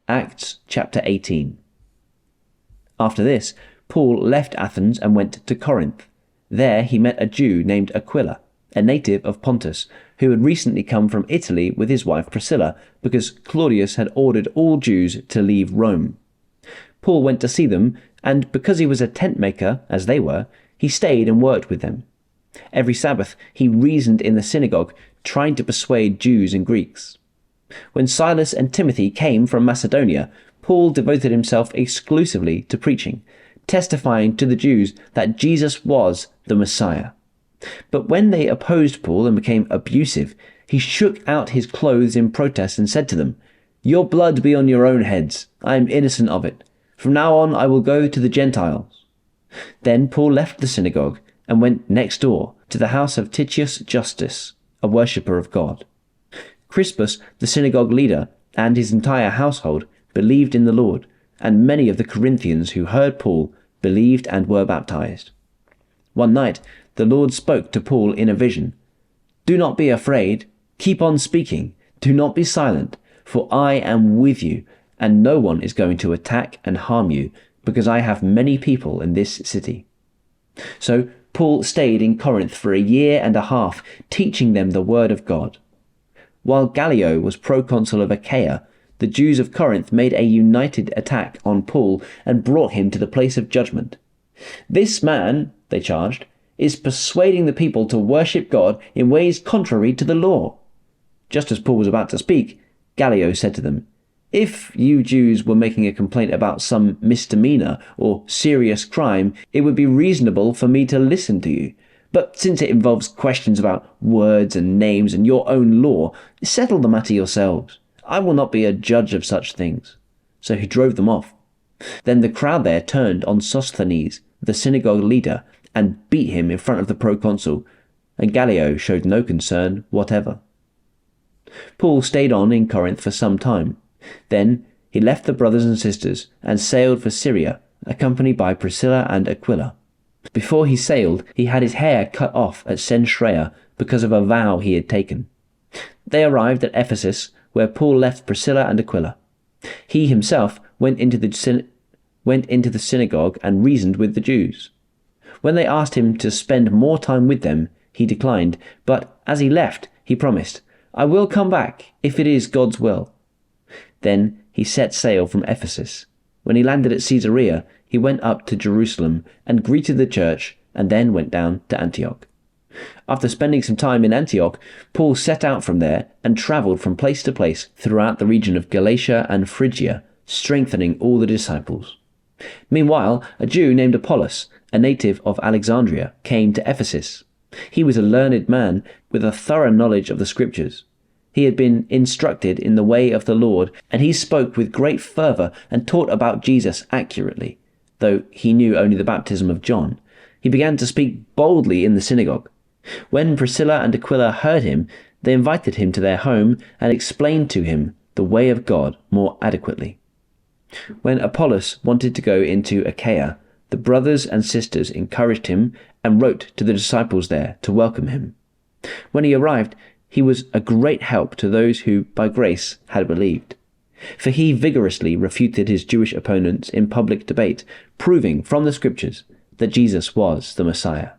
Acts chapter 18. After this, Paul left Athens and went to Corinth. There he met a Jew named Aquila, a native of Pontus, who had recently come from Italy with his wife Priscilla, because Claudius had ordered all Jews to leave Rome. Paul went to see them, and because he was a tent maker, as they were, he stayed and worked with them. Every Sabbath he reasoned in the synagogue, trying to persuade Jews and Greeks. When Silas and Timothy came from Macedonia, Paul devoted himself exclusively to preaching, testifying to the Jews that Jesus was the Messiah. But when they opposed Paul and became abusive, he shook out his clothes in protest and said to them, "Your blood be on your own heads. I am innocent of it. From now on I will go to the Gentiles." Then Paul left the synagogue and went next door to the house of Titius Justus, a worshipper of God. Crispus, the synagogue leader, and his entire household believed in the Lord, and many of the Corinthians who heard Paul believed and were baptized. One night the Lord spoke to Paul in a vision. "Do not be afraid. Keep on speaking. Do not be silent, for I am with you, and no one is going to attack and harm you, because I have many people in this city." So Paul stayed in Corinth for 1.5 years, teaching them the word of God. While Gallio was proconsul of Achaia, the Jews of Corinth made a united attack on Paul and brought him to the place of judgment. "This man," they charged, "is persuading the people to worship God in ways contrary to the law." Just as Paul was about to speak, Gallio said to them, "If you Jews were making a complaint about some misdemeanor or serious crime, it would be reasonable for me to listen to you. But since it involves questions about words and names and your own law, settle the matter yourselves. I will not be a judge of such things." So he drove them off. Then the crowd there turned on Sosthenes, the synagogue leader, and beat him in front of the proconsul, and Gallio showed no concern whatever. Paul stayed on in Corinth for some time. Then he left the brothers and sisters and sailed for Syria, accompanied by Priscilla and Aquila. Before he sailed, he had his hair cut off at Cenchrea because of a vow he had taken. They arrived at Ephesus, where Paul left Priscilla and Aquila. He himself went into the synagogue and reasoned with the Jews. When they asked him to spend more time with them, he declined, but as he left, he promised, "I will come back if it is God's will." Then he set sail from Ephesus. When he landed at Caesarea, he went up to Jerusalem and greeted the church, and then went down to Antioch. After spending some time in Antioch, Paul set out from there and travelled from place to place throughout the region of Galatia and Phrygia, strengthening all the disciples. Meanwhile, a Jew named Apollos, a native of Alexandria, came to Ephesus. He was a learned man with a thorough knowledge of the Scriptures. He had been instructed in the way of the Lord, and he spoke with great fervour and taught about Jesus accurately. Though he knew only the baptism of John, he began to speak boldly in the synagogue. When Priscilla and Aquila heard him, they invited him to their home and explained to him the way of God more adequately. When Apollos wanted to go into Achaia, the brothers and sisters encouraged him and wrote to the disciples there to welcome him. When he arrived, he was a great help to those who, by grace, had believed. For he vigorously refuted his Jewish opponents in public debate, proving from the Scriptures that Jesus was the Messiah.